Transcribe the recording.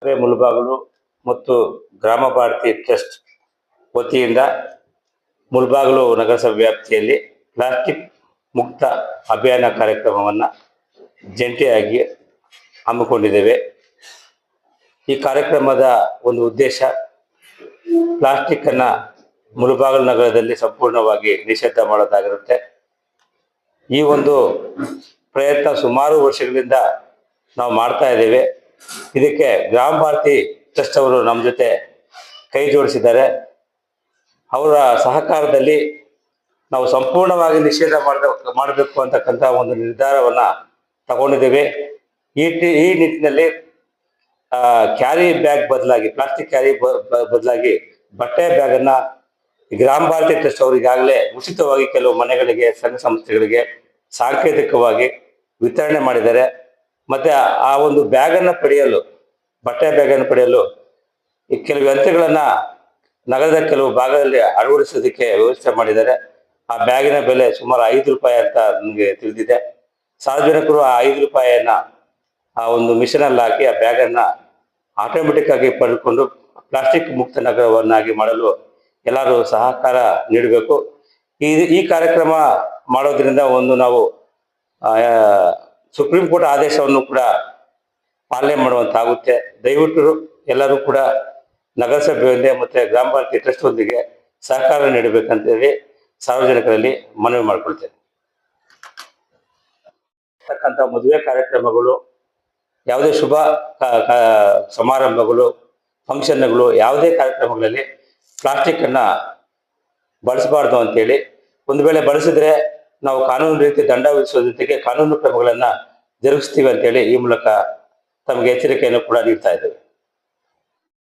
ಮುಳಬಾಗಿಲು ಮತ್ತು ಗ್ರಾಮ ಭಾರತಿ ಟ್ರಸ್ಟ್ ವತಿಯಿಂದ ಮುಳಬಾಗಿಲು ನಗರಸಭೆ ವ್ಯಾಪ್ತಿಯಲ್ಲಿ ಪ್ಲಾಸ್ಟಿಕ್ ಮುಕ್ತ ಅಭಿಯಾನ ಕಾರ್ಯಕ್ರಮವನ್ನು ಜಂಟಿಯಾಗಿ ಹಮ್ಮಿಕೊಂಡಿದ್ದೇವೆ. ಈ ಕಾರ್ಯಕ್ರಮದ ಒಂದು ಉದ್ದೇಶ ಪ್ಲಾಸ್ಟಿಕ್ಕನ್ನು ಮುಳಬಾಗಿಲು ನಗರದಲ್ಲಿ ಸಂಪೂರ್ಣವಾಗಿ ನಿಷೇಧ ಮಾಡೋದಾಗಿರುತ್ತೆ. ಈ ಒಂದು ಪ್ರಯತ್ನ ಸುಮಾರು ವರ್ಷಗಳಿಂದ ನಾವು ಮಾಡ್ತಾ ಇದ್ದೇವೆ. ಇದಕ್ಕೆ ಗ್ರಾಮ ಭಾರತಿ ಟ್ರಸ್ಟ್ ಅವರು ನಮ್ಮ ಜೊತೆ ಕೈ ಜೋಡಿಸಿದ್ದಾರೆ. ಅವರ ಸಹಕಾರದಲ್ಲಿ ನಾವು ಸಂಪೂರ್ಣವಾಗಿ ನಿಷೇಧ ಮಾಡಬೇಕು ಅಂತಕ್ಕಂಥ ಒಂದು ನಿರ್ಧಾರವನ್ನು ತಗೊಂಡಿದ್ದೇವೆ. ಈ ನಿಟ್ಟಿನಲ್ಲಿ ಕ್ಯಾರಿ ಬ್ಯಾಗ್ ಬದಲಾಗಿ ಪ್ಲಾಸ್ಟಿಕ್ ಕ್ಯಾರಿ ಬದಲಾಗಿ ಬಟ್ಟೆ ಬ್ಯಾಗನ್ನು ಗ್ರಾಮ ಭಾರತಿ ಟ್ರಸ್ಟ್ ಅವರು ಈಗಾಗಲೇ ಉಚಿತವಾಗಿ ಕೆಲವು ಮನೆಗಳಿಗೆ, ಸಂಘ ಸಂಸ್ಥೆಗಳಿಗೆ ಸಾಂಕೇತಿಕವಾಗಿ ವಿತರಣೆ ಮಾಡಿದ್ದಾರೆ. ಮತ್ತು ಆ ಒಂದು ಬ್ಯಾಗನ್ನು ಪಡೆಯಲು, ಬಟ್ಟೆ ಬ್ಯಾಗನ್ನು ಪಡೆಯಲು ಈ ಕೆಲವು ಯಂತ್ರಗಳನ್ನು ನಗರದ ಕೆಲವು ಭಾಗದಲ್ಲಿ ಅಳವಡಿಸೋದಕ್ಕೆ ವ್ಯವಸ್ಥೆ ಮಾಡಿದ್ದಾರೆ. ಆ ಬ್ಯಾಗಿನ ಬೆಲೆ ಸುಮಾರು 5 ರೂಪಾಯಿ ಅಂತ ನನಗೆ ತಿಳಿದಿದೆ. ಸಾರ್ವಜನಿಕರು ಆ 5 ರೂಪಾಯಿಯನ್ನು ಆ ಒಂದು ಮಿಷನಲ್ಲಿ ಹಾಕಿ ಆ ಬ್ಯಾಗನ್ನು ಆಟೋಮೆಟಿಕ್ ಆಗಿ ಪಡೆದುಕೊಂಡು ಪ್ಲಾಸ್ಟಿಕ್ ಮುಕ್ತ ನಗರವನ್ನಾಗಿ ಮಾಡಲು ಎಲ್ಲರೂ ಸಹಕಾರ ನೀಡಬೇಕು. ಈ ಕಾರ್ಯಕ್ರಮ ಮಾಡೋದ್ರಿಂದ ಒಂದು ನಾವು ಸುಪ್ರೀಂ ಕೋರ್ಟ್ ಆದೇಶವನ್ನು ಕೂಡ ಪಾಲನೆ ಮಾಡುವಂತಾಗುತ್ತೆ. ದಯವಿಟ್ಟು ಎಲ್ಲರೂ ಕೂಡ ನಗರಸಭೆಯೊಂದಿಗೆ ಮತ್ತು ಗ್ರಾಮ ಭಾರತಿ ಟ್ರಸ್ಟ್ ಒಂದಿಗೆ ಸಹಕಾರ ನೀಡಬೇಕಂತೇಳಿ ಸಾರ್ವಜನಿಕರಲ್ಲಿ ಮನವಿ ಮಾಡಿಕೊಳ್ತೇನೆ. ಮದುವೆ ಕಾರ್ಯಕ್ರಮಗಳು, ಯಾವುದೇ ಶುಭ ಸಮಾರಂಭಗಳು, ಫಂಕ್ಷನ್ಗಳು, ಯಾವುದೇ ಕಾರ್ಯಕ್ರಮಗಳಲ್ಲಿ ಪ್ಲಾಸ್ಟಿಕ್ಕನ್ನು ಬಳಸಬಾರ್ದು ಅಂತೇಳಿ, ಒಂದು ವೇಳೆ ಬಳಸಿದ್ರೆ ನಾವು ಕಾನೂನು ರೀತಿ ದಂಡ ವಿಧಿಸುವ ಜೊತೆಗೆ ಕಾನೂನು ಕ್ರಮಗಳನ್ನು ಜರುಗಿಸ್ತೀವಿ ಅಂತೇಳಿ ಈ ಮೂಲಕ ತಮಗೆ ಎಚ್ಚರಿಕೆಯನ್ನು ಕೂಡ ನೀಡ್ತಾ ಇದ್ದೇವೆ.